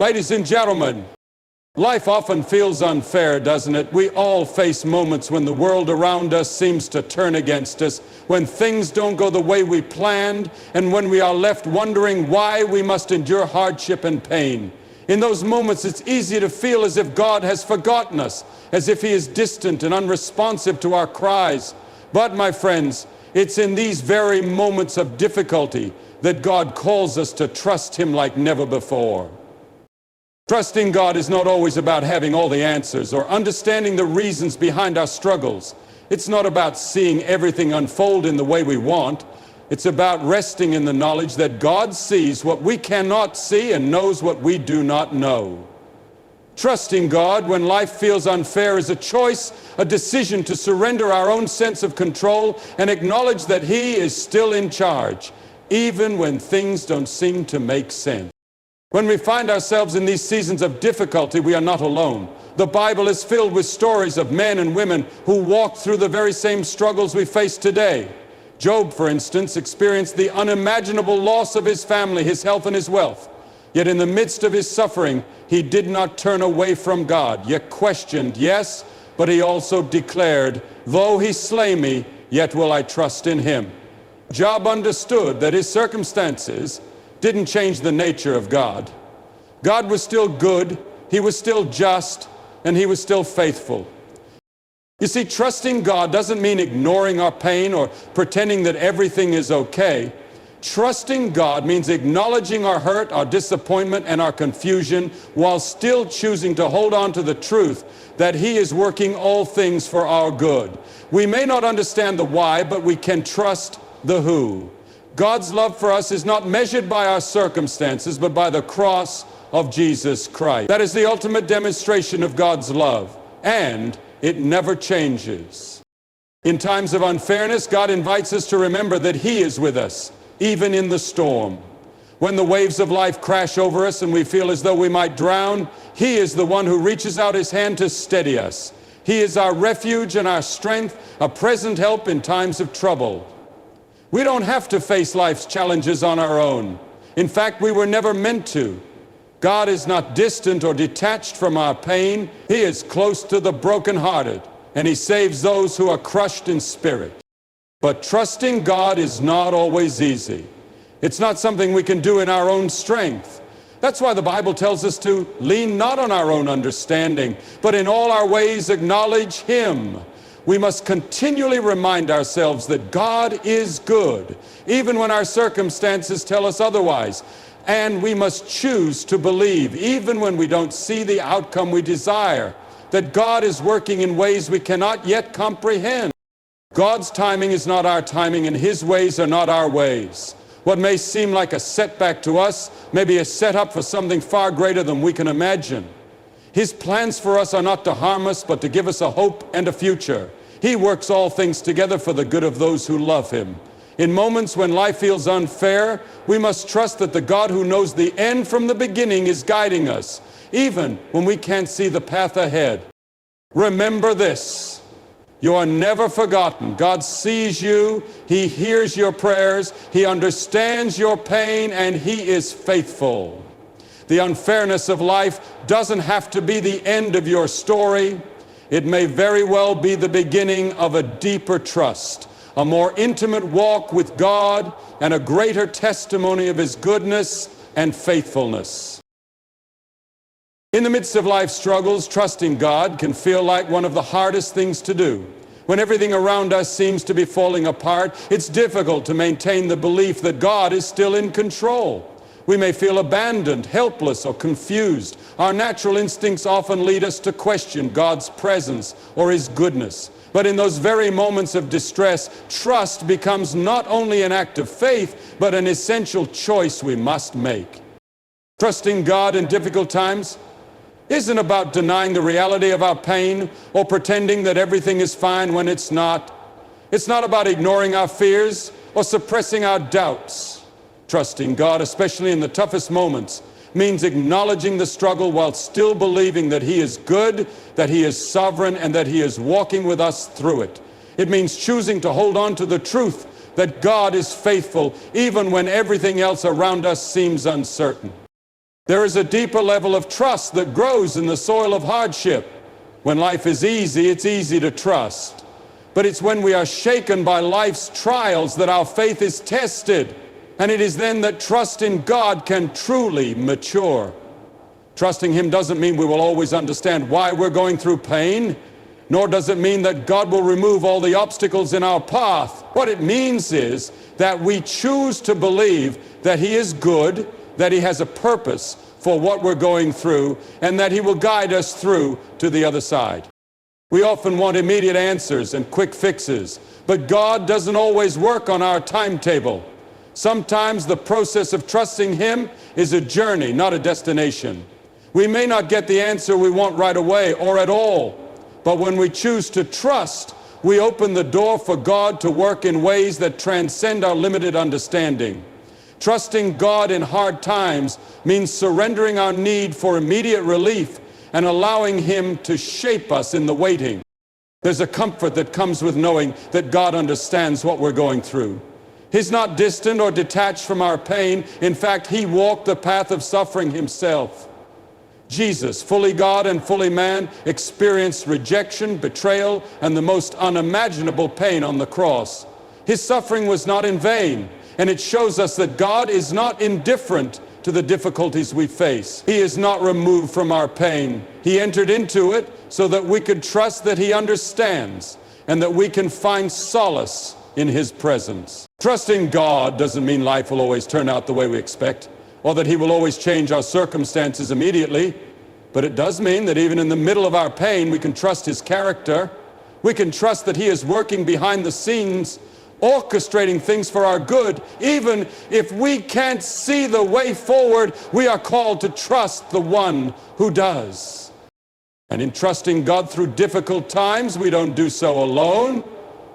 Ladies and gentlemen, life often feels unfair, doesn't it? We all face moments when the world around us seems to turn against us, when things don't go the way we planned, and when we are left wondering why we must endure hardship and pain. In those moments, it's easy to feel as if God has forgotten us, as if He is distant and unresponsive to our cries. But, my friends, it's in these very moments of difficulty that God calls us to trust Him like never before. Trusting God is not always about having all the answers or understanding the reasons behind our struggles. It's not about seeing everything unfold in the way we want. It's about resting in the knowledge that God sees what we cannot see and knows what we do not know. Trusting God when life feels unfair is a choice, a decision to surrender our own sense of control and acknowledge that He is still in charge, even when things don't seem to make sense. When we find ourselves in these seasons of difficulty, we are not alone. The Bible is filled with stories of men and women who walked through the very same struggles we face today. Job, for instance, experienced the unimaginable loss of his family, his health, and his wealth. Yet in the midst of his suffering, he did not turn away from God, yet questioned, yes, but he also declared, "Though He slay me, yet will I trust in Him." Job understood that his circumstances didn't change the nature of God. God was still good, He was still just, and He was still faithful. You see, trusting God doesn't mean ignoring our pain or pretending that everything is okay. Trusting God means acknowledging our hurt, our disappointment, and our confusion while still choosing to hold on to the truth that He is working all things for our good. We may not understand the why, but we can trust the who. God's love for us is not measured by our circumstances, but by the cross of Jesus Christ. That is the ultimate demonstration of God's love, and it never changes. In times of unfairness, God invites us to remember that He is with us, even in the storm. When the waves of life crash over us and we feel as though we might drown, He is the one who reaches out His hand to steady us. He is our refuge and our strength, a present help in times of trouble. We don't have to face life's challenges on our own. In fact, we were never meant to. God is not distant or detached from our pain. He is close to the brokenhearted, and He saves those who are crushed in spirit. But trusting God is not always easy. It's not something we can do in our own strength. That's why the Bible tells us to lean not on our own understanding, but in all our ways acknowledge Him. We must continually remind ourselves that God is good, even when our circumstances tell us otherwise. And we must choose to believe, even when we don't see the outcome we desire, that God is working in ways we cannot yet comprehend. God's timing is not our timing, and His ways are not our ways. What may seem like a setback to us may be a setup for something far greater than we can imagine. His plans for us are not to harm us, but to give us a hope and a future. He works all things together for the good of those who love Him. In moments when life feels unfair, we must trust that the God who knows the end from the beginning is guiding us, even when we can't see the path ahead. Remember this: you are never forgotten. God sees you, He hears your prayers, He understands your pain, and He is faithful. The unfairness of life doesn't have to be the end of your story. It may very well be the beginning of a deeper trust, a more intimate walk with God, and a greater testimony of His goodness and faithfulness. In the midst of life's struggles, trusting God can feel like one of the hardest things to do. When everything around us seems to be falling apart, it's difficult to maintain the belief that God is still in control. We may feel abandoned, helpless, or confused. Our natural instincts often lead us to question God's presence or His goodness. But in those very moments of distress, trust becomes not only an act of faith, but an essential choice we must make. Trusting God in difficult times isn't about denying the reality of our pain or pretending that everything is fine when it's not. It's not about ignoring our fears or suppressing our doubts. Trusting God, especially in the toughest moments, means acknowledging the struggle while still believing that He is good, that He is sovereign, and that He is walking with us through it. It means choosing to hold on to the truth that God is faithful even when everything else around us seems uncertain. There is a deeper level of trust that grows in the soil of hardship. When life is easy, it's easy to trust. But it's when we are shaken by life's trials that our faith is tested. And it is then that trust in God can truly mature. Trusting Him doesn't mean we will always understand why we're going through pain, nor does it mean that God will remove all the obstacles in our path. What it means is that we choose to believe that He is good, that He has a purpose for what we're going through, and that He will guide us through to the other side. We often want immediate answers and quick fixes, but God doesn't always work on our timetable. Sometimes the process of trusting Him is a journey, not a destination. We may not get the answer we want right away or at all, but when we choose to trust, we open the door for God to work in ways that transcend our limited understanding. Trusting God in hard times means surrendering our need for immediate relief and allowing Him to shape us in the waiting. There's a comfort that comes with knowing that God understands what we're going through. He's not distant or detached from our pain. In fact, He walked the path of suffering Himself. Jesus, fully God and fully man, experienced rejection, betrayal, and the most unimaginable pain on the cross. His suffering was not in vain, and it shows us that God is not indifferent to the difficulties we face. He is not removed from our pain. He entered into it so that we could trust that He understands and that we can find solace in His presence. Trusting God doesn't mean life will always turn out the way we expect, or that He will always change our circumstances immediately, but it does mean that even in the middle of our pain, we can trust His character. We can trust that He is working behind the scenes, orchestrating things for our good. Even if we can't see the way forward, we are called to trust the one who does. And in trusting God through difficult times, we don't do so alone.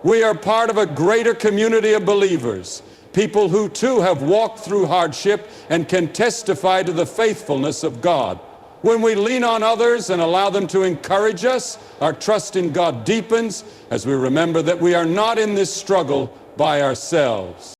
We are part of a greater community of believers, people who too have walked through hardship and can testify to the faithfulness of God. When we lean on others and allow them to encourage us, our trust in God deepens as we remember that we are not in this struggle by ourselves.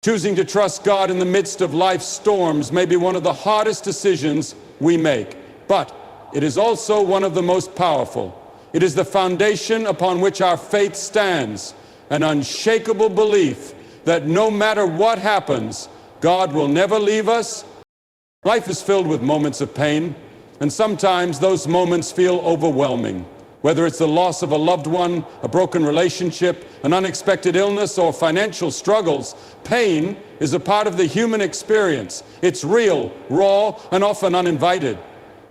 Choosing to trust God in the midst of life's storms may be one of the hardest decisions we make, but it is also one of the most powerful. It is the foundation upon which our faith stands, an unshakable belief that no matter what happens, God will never leave us. Life is filled with moments of pain, and sometimes those moments feel overwhelming. Whether it's the loss of a loved one, a broken relationship, an unexpected illness, or financial struggles, pain is a part of the human experience. It's real, raw, and often uninvited.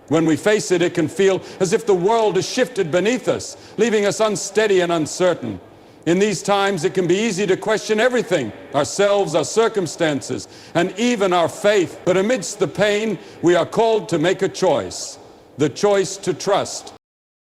When we face it, it can feel as if the world has shifted beneath us, leaving us unsteady and uncertain. In these times, it can be easy to question everything, ourselves, our circumstances, and even our faith. But amidst the pain, we are called to make a choice, the choice to trust.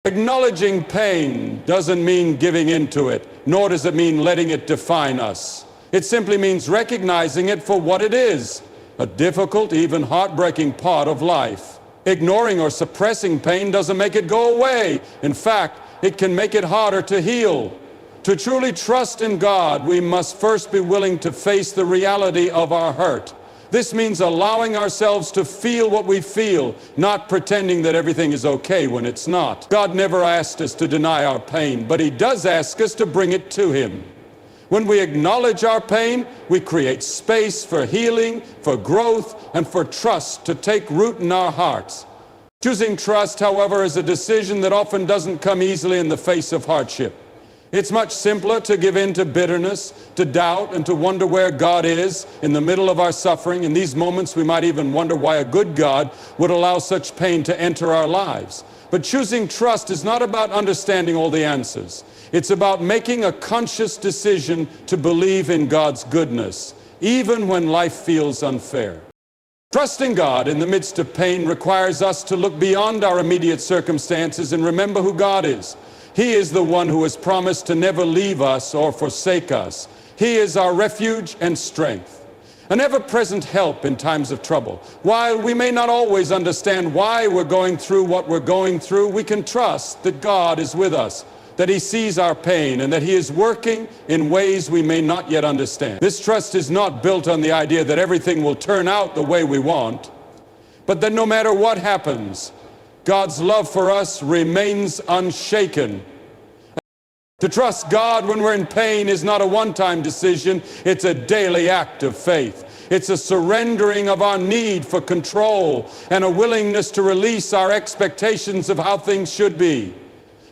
Acknowledging pain doesn't mean giving into it, nor does it mean letting it define us. It simply means recognizing it for what it is, a difficult, even heartbreaking part of life. Ignoring or suppressing pain doesn't make it go away. In fact, it can make it harder to heal. To truly trust in God, we must first be willing to face the reality of our hurt. This means allowing ourselves to feel what we feel, not pretending that everything is okay when it's not. God never asked us to deny our pain, but He does ask us to bring it to Him. When we acknowledge our pain, we create space for healing, for growth, and for trust to take root in our hearts. Choosing trust, however, is a decision that often doesn't come easily in the face of hardship. It's much simpler to give in to bitterness, to doubt, and to wonder where God is in the middle of our suffering. In these moments, we might even wonder why a good God would allow such pain to enter our lives. But choosing trust is not about understanding all the answers. It's about making a conscious decision to believe in God's goodness, even when life feels unfair. Trusting God in the midst of pain requires us to look beyond our immediate circumstances and remember who God is. He is the one who has promised to never leave us or forsake us. He is our refuge and strength, an ever-present help in times of trouble. While we may not always understand why we're going through what we're going through, we can trust that God is with us, that He sees our pain, and that He is working in ways we may not yet understand. This trust is not built on the idea that everything will turn out the way we want. but that no matter what happens, God's love for us remains unshaken. To trust God when we're in pain is not a one-time decision, it's a daily act of faith. It's a surrendering of our need for control and a willingness to release our expectations of how things should be.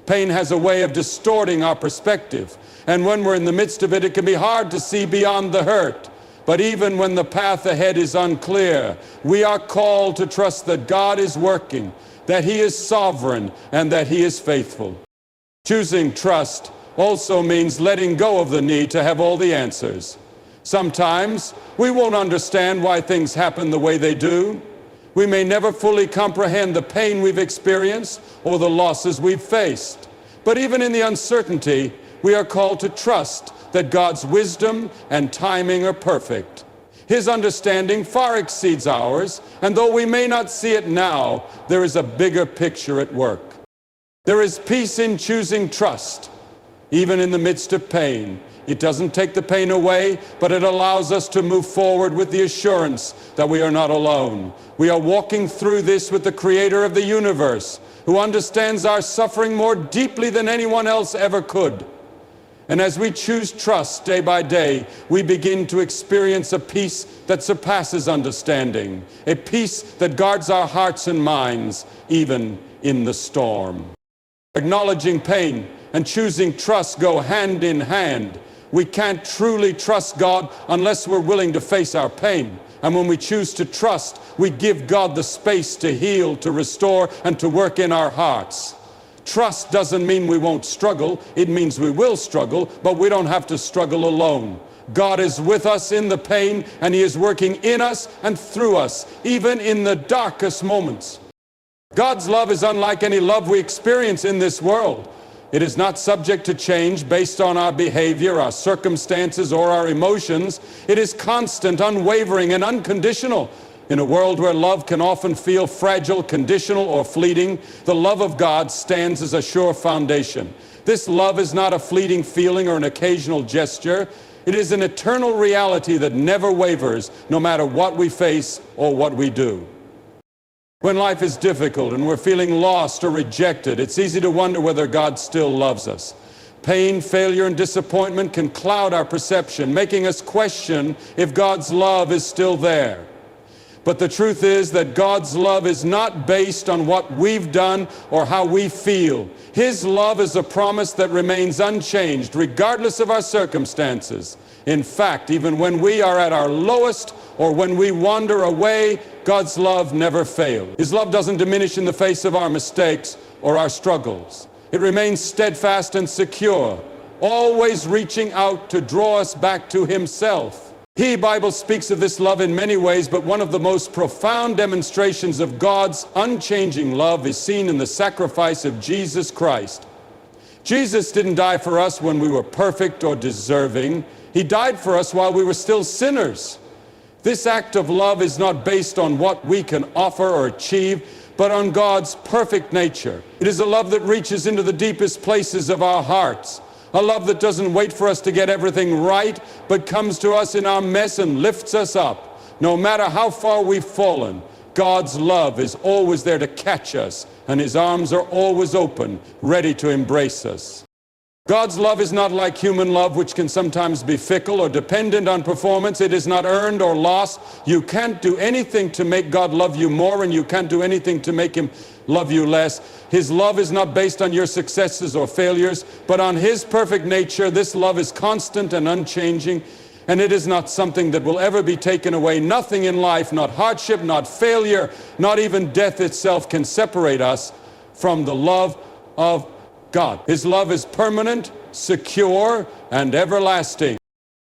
Pain has a way of distorting our perspective, and when we're in the midst of it, it can be hard to see beyond the hurt. But even when the path ahead is unclear, we are called to trust that God is working, that He is sovereign, and that He is faithful. Choosing trust also means letting go of the need to have all the answers. Sometimes we won't understand why things happen the way they do. We may never fully comprehend the pain we've experienced or the losses we've faced. But even in the uncertainty, we are called to trust that God's wisdom and timing are perfect. His understanding far exceeds ours, and though we may not see it now, there is a bigger picture at work. There is peace in choosing trust, even in the midst of pain. It doesn't take the pain away, but it allows us to move forward with the assurance that we are not alone. We are walking through this with the Creator of the universe, who understands our suffering more deeply than anyone else ever could. And as we choose trust day by day, we begin to experience a peace that surpasses understanding, a peace that guards our hearts and minds, even in the storm. Acknowledging pain and choosing trust go hand in hand. We can't truly trust God unless we're willing to face our pain. And when we choose to trust, we give God the space to heal, to restore, and to work in our hearts. Trust doesn't mean we won't struggle. It means we will struggle, but we don't have to struggle alone. God is with us in the pain, and He is working in us and through us, even in the darkest moments. God's love is unlike any love we experience in this world. It is not subject to change based on our behavior, our circumstances, or our emotions. It is constant, unwavering, and unconditional. In a world where love can often feel fragile, conditional, or fleeting, the love of God stands as a sure foundation. This love is not a fleeting feeling or an occasional gesture. It is an eternal reality that never wavers, no matter what we face or what we do. When life is difficult and we're feeling lost or rejected, it's easy to wonder whether God still loves us. Pain, failure, and disappointment can cloud our perception, making us question if God's love is still there. But the truth is that God's love is not based on what we've done or how we feel. His love is a promise that remains unchanged, regardless of our circumstances. In fact, even when we are at our lowest or when we wander away, God's love never fails. His love doesn't diminish in the face of our mistakes or our struggles. It remains steadfast and secure, always reaching out to draw us back to Himself. The Bible speaks of this love in many ways, but one of the most profound demonstrations of God's unchanging love is seen in the sacrifice of Jesus Christ. Jesus didn't die for us when we were perfect or deserving. He died for us while we were still sinners. This act of love is not based on what we can offer or achieve, but on God's perfect nature. It is a love that reaches into the deepest places of our hearts. A love that doesn't wait for us to get everything right, but comes to us in our mess and lifts us up. No matter how far we've fallen, God's love is always there to catch us, and His arms are always open, ready to embrace us. God's love is not like human love, which can sometimes be fickle or dependent on performance. It is not earned or lost. You can't do anything to make God love you more, and you can't do anything to make Him love you less. His love is not based on your successes or failures, but on His perfect nature. This love is constant and unchanging, and it is not something that will ever be taken away. Nothing in life, not hardship, not failure, not even death itself can separate us from the love of God. His love is permanent, secure, and everlasting.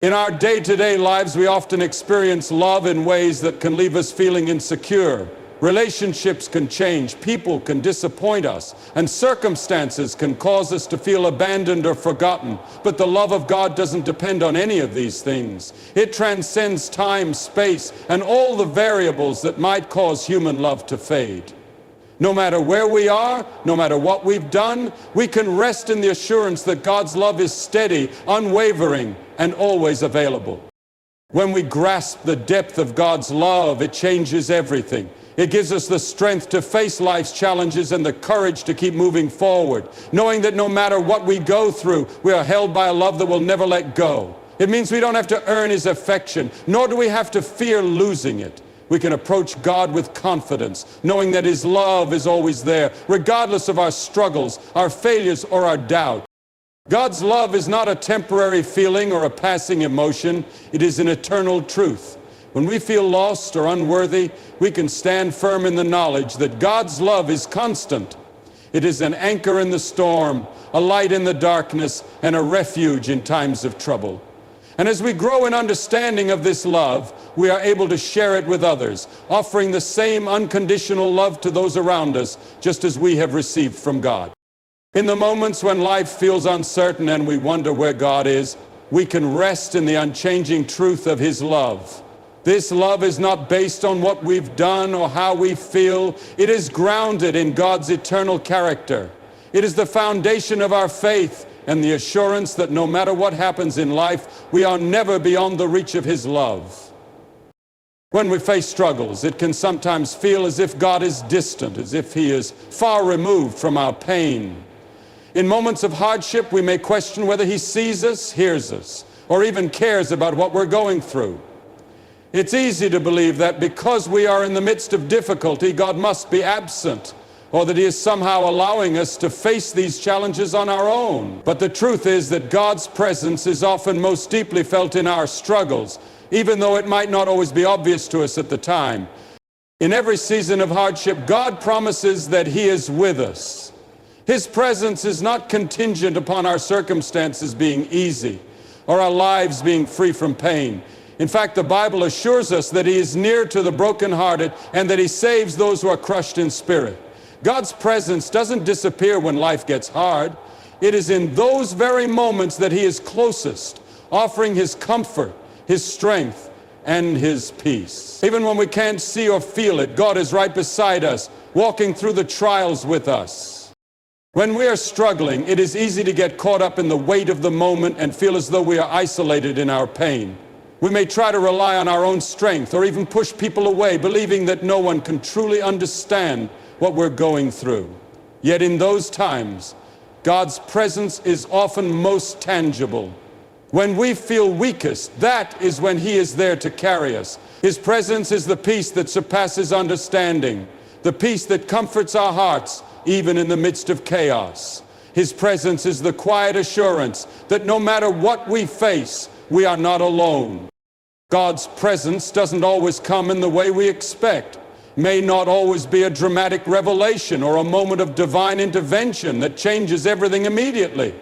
In our day-to-day lives, we often experience love in ways that can leave us feeling insecure. Relationships can change, people can disappoint us, and circumstances can cause us to feel abandoned or forgotten. But the love of God doesn't depend on any of these things. It transcends time, space, and all the variables that might cause human love to fade. No matter where we are, no matter what we've done, we can rest in the assurance that God's love is steady, unwavering, and always available. When we grasp the depth of God's love, it changes everything. It gives us the strength to face life's challenges and the courage to keep moving forward, knowing that no matter what we go through, we are held by a love that will never let go. It means we don't have to earn His affection, nor do we have to fear losing it. We can approach God with confidence, knowing that His love is always there, regardless of our struggles, our failures, or our doubt. God's love is not a temporary feeling or a passing emotion. It is an eternal truth. When we feel lost or unworthy, we can stand firm in the knowledge that God's love is constant. It is an anchor in the storm, a light in the darkness, and a refuge in times of trouble. And as we grow in understanding of this love, we are able to share it with others, offering the same unconditional love to those around us, just as we have received from God. In the moments when life feels uncertain and we wonder where God is, we can rest in the unchanging truth of His love. This love is not based on what we've done or how we feel. It is grounded in God's eternal character. It is the foundation of our faith and the assurance that no matter what happens in life, we are never beyond the reach of His love. When we face struggles, it can sometimes feel as if God is distant, as if He is far removed from our pain. In moments of hardship, we may question whether He sees us, hears us, or even cares about what we're going through. It's easy to believe that because we are in the midst of difficulty, God must be absent, or that He is somehow allowing us to face these challenges on our own. But the truth is that God's presence is often most deeply felt in our struggles, even though it might not always be obvious to us at the time. In every season of hardship, God promises that He is with us. His presence is not contingent upon our circumstances being easy or our lives being free from pain. In fact, the Bible assures us that He is near to the brokenhearted and that He saves those who are crushed in spirit. God's presence doesn't disappear when life gets hard. It is in those very moments that He is closest, offering His comfort, His strength, and His peace. Even when we can't see or feel it, God is right beside us, walking through the trials with us. When we are struggling, it is easy to get caught up in the weight of the moment and feel as though we are isolated in our pain. We may try to rely on our own strength or even push people away, believing that no one can truly understand what we're going through. Yet in those times, God's presence is often most tangible. When we feel weakest, that is when He is there to carry us. His presence is the peace that surpasses understanding, the peace that comforts our hearts even in the midst of chaos. His presence is the quiet assurance that no matter what we face, we are not alone. God's presence doesn't always come in the way we expect, may not always be a dramatic revelation or a moment of divine intervention that changes everything immediately.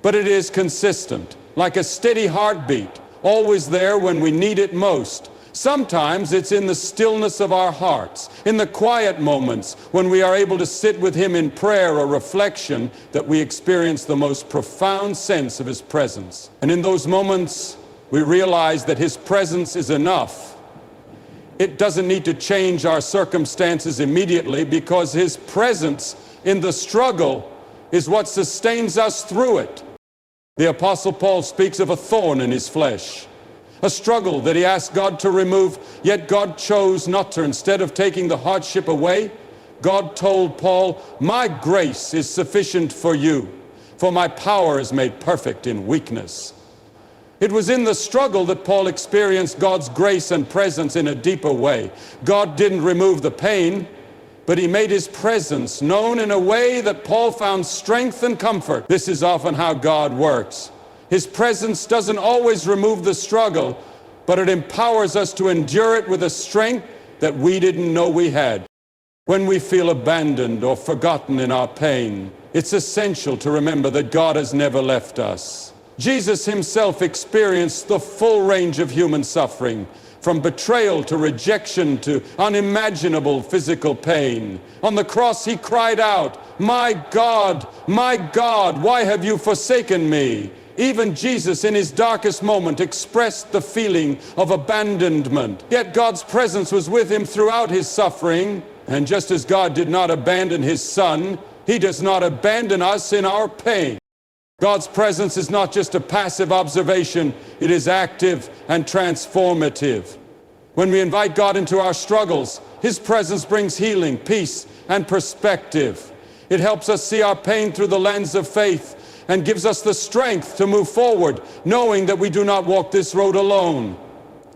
But it is consistent, like a steady heartbeat, always there when we need it most. Sometimes it's in the stillness of our hearts, in the quiet moments when we are able to sit with Him in prayer or reflection, that we experience the most profound sense of His presence. And in those moments, we realize that His presence is enough. It doesn't need to change our circumstances immediately, because His presence in the struggle is what sustains us through it. The Apostle Paul speaks of a thorn in his flesh, a struggle that he asked God to remove, yet God chose not to. Instead of taking the hardship away, God told Paul, "My grace is sufficient for you, for my power is made perfect in weakness." It was in the struggle that Paul experienced God's grace and presence in a deeper way. God didn't remove the pain, but He made His presence known in a way that Paul found strength and comfort. This is often how God works. His presence doesn't always remove the struggle, but it empowers us to endure it with a strength that we didn't know we had. When we feel abandoned or forgotten in our pain, it's essential to remember that God has never left us. Jesus Himself experienced the full range of human suffering, from betrayal to rejection to unimaginable physical pain. On the cross, He cried out, my God, why have you forsaken me?" Even Jesus, in His darkest moment, expressed the feeling of abandonment. Yet God's presence was with Him throughout His suffering. And just as God did not abandon His Son, He does not abandon us in our pain. God's presence is not just a passive observation, it is active and transformative. When we invite God into our struggles, His presence brings healing, peace, and perspective. It helps us see our pain through the lens of faith and gives us the strength to move forward, knowing that we do not walk this road alone.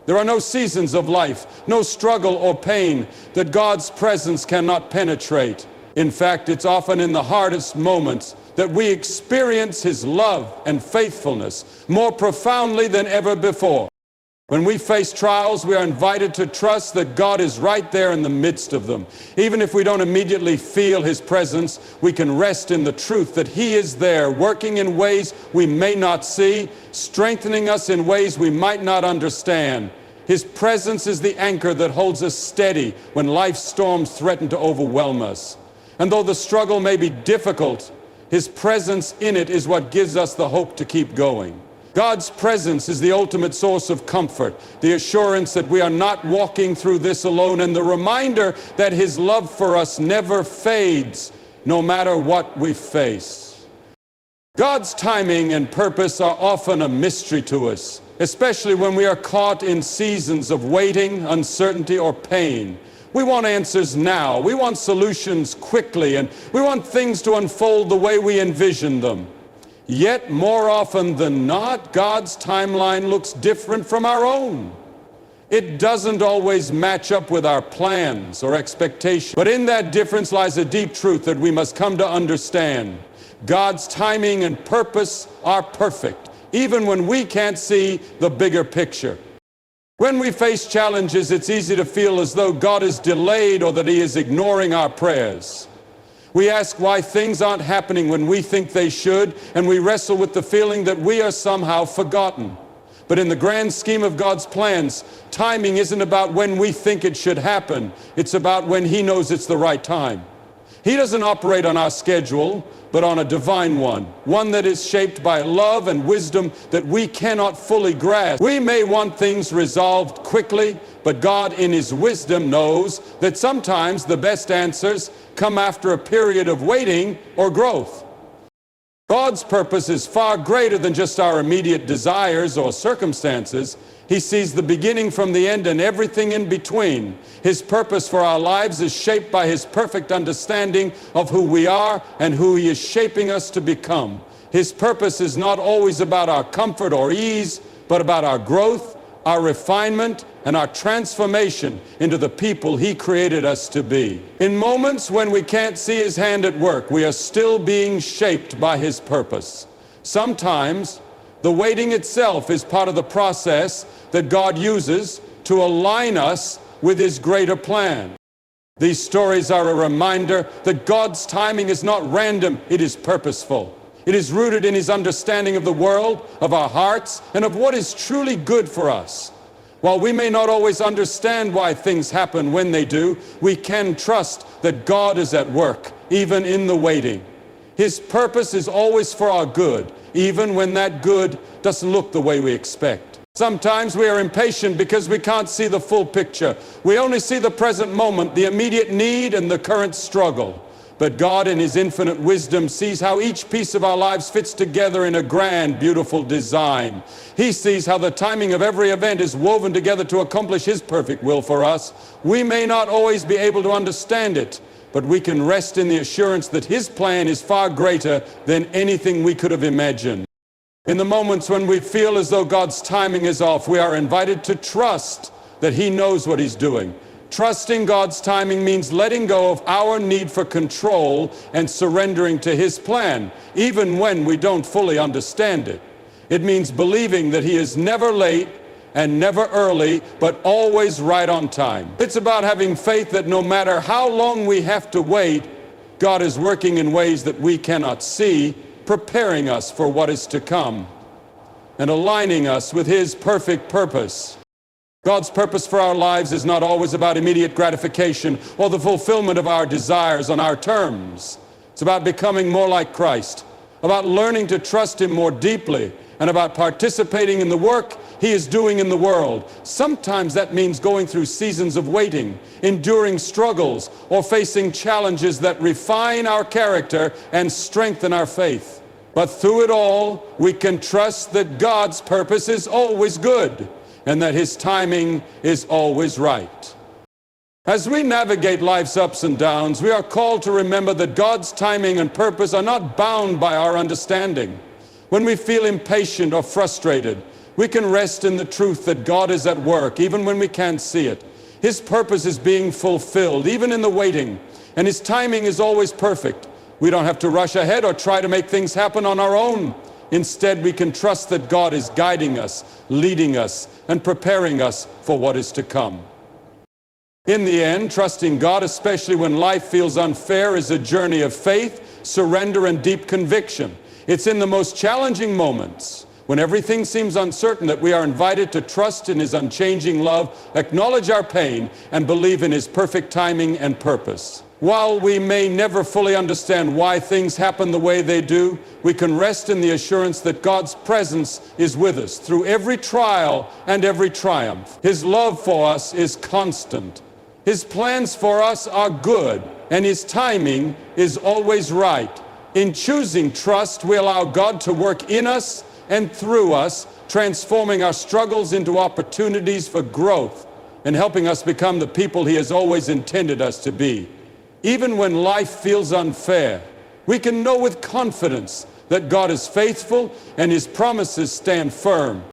There are no seasons of life, no struggle or pain that God's presence cannot penetrate. In fact, it's often in the hardest moments that we experience His love and faithfulness more profoundly than ever before. When we face trials, we are invited to trust that God is right there in the midst of them. Even if we don't immediately feel His presence, we can rest in the truth that He is there, working in ways we may not see, strengthening us in ways we might not understand. His presence is the anchor that holds us steady when life's storms threaten to overwhelm us. And though the struggle may be difficult, His presence in it is what gives us the hope to keep going. God's presence is the ultimate source of comfort, the assurance that we are not walking through this alone, and the reminder that His love for us never fades, no matter what we face. God's timing and purpose are often a mystery to us, especially when we are caught in seasons of waiting, uncertainty, or pain. We want answers now. We want solutions quickly, and we want things to unfold the way we envision them. Yet, more often than not, God's timeline looks different from our own. It doesn't always match up with our plans or expectations. But in that difference lies a deep truth that we must come to understand. God's timing and purpose are perfect, even when we can't see the bigger picture. When we face challenges, it's easy to feel as though God is delayed or that He is ignoring our prayers. We ask why things aren't happening when we think they should, and we wrestle with the feeling that we are somehow forgotten. But in the grand scheme of God's plans, timing isn't about when we think it should happen. It's about when He knows it's the right time. He doesn't operate on our schedule, but on a divine one that is shaped by love and wisdom that we cannot fully grasp. We may want things resolved quickly, but God in His wisdom knows that sometimes the best answers come after a period of waiting or growth. God's purpose is far greater than just our immediate desires or circumstances. He sees the beginning from the end and everything in between. His purpose for our lives is shaped by His perfect understanding of who we are and who He is shaping us to become. His purpose is not always about our comfort or ease, but about our growth, our refinement, and our transformation into the people He created us to be. In moments when we can't see His hand at work, we are still being shaped by His purpose. Sometimes the waiting itself is part of the process that God uses to align us with His greater plan. These stories are a reminder that God's timing is not random, it is purposeful. It is rooted in His understanding of the world, of our hearts, and of what is truly good for us. While we may not always understand why things happen when they do, we can trust that God is at work, even in the waiting. His purpose is always for our good, even when that good doesn't look the way we expect. Sometimes we are impatient because we can't see the full picture. We only see the present moment, the immediate need, and the current struggle. But God in His infinite wisdom sees how each piece of our lives fits together in a grand, beautiful design. He sees how the timing of every event is woven together to accomplish His perfect will for us. We may not always be able to understand it, but we can rest in the assurance that His plan is far greater than anything we could have imagined. In the moments when we feel as though God's timing is off, we are invited to trust that He knows what He's doing. Trusting God's timing means letting go of our need for control and surrendering to His plan, even when we don't fully understand it. It means believing that He is never late and never early, but always right on time. It's about having faith that no matter how long we have to wait, God is working in ways that we cannot see, preparing us for what is to come and aligning us with His perfect purpose. God's purpose for our lives is not always about immediate gratification or the fulfillment of our desires on our terms. It's about becoming more like Christ, about learning to trust Him more deeply, and about participating in the work He is doing in the world. Sometimes that means going through seasons of waiting, enduring struggles, or facing challenges that refine our character and strengthen our faith. But through it all, we can trust that God's purpose is always good, and that His timing is always right. As we navigate life's ups and downs, we are called to remember that God's timing and purpose are not bound by our understanding. When we feel impatient or frustrated, we can rest in the truth that God is at work, even when we can't see it. His purpose is being fulfilled, even in the waiting, and His timing is always perfect. We don't have to rush ahead or try to make things happen on our own. Instead, we can trust that God is guiding us, leading us, and preparing us for what is to come. In the end, trusting God, especially when life feels unfair, is a journey of faith, surrender, and deep conviction. It's in the most challenging moments, when everything seems uncertain, that we are invited to trust in His unchanging love, acknowledge our pain, and believe in His perfect timing and purpose. While we may never fully understand why things happen the way they do, we can rest in the assurance that God's presence is with us through every trial and every triumph. His love for us is constant. His plans for us are good, and His timing is always right. In choosing trust, we allow God to work in us and through us, transforming our struggles into opportunities for growth and helping us become the people He has always intended us to be. Even when life feels unfair, we can know with confidence that God is faithful and His promises stand firm.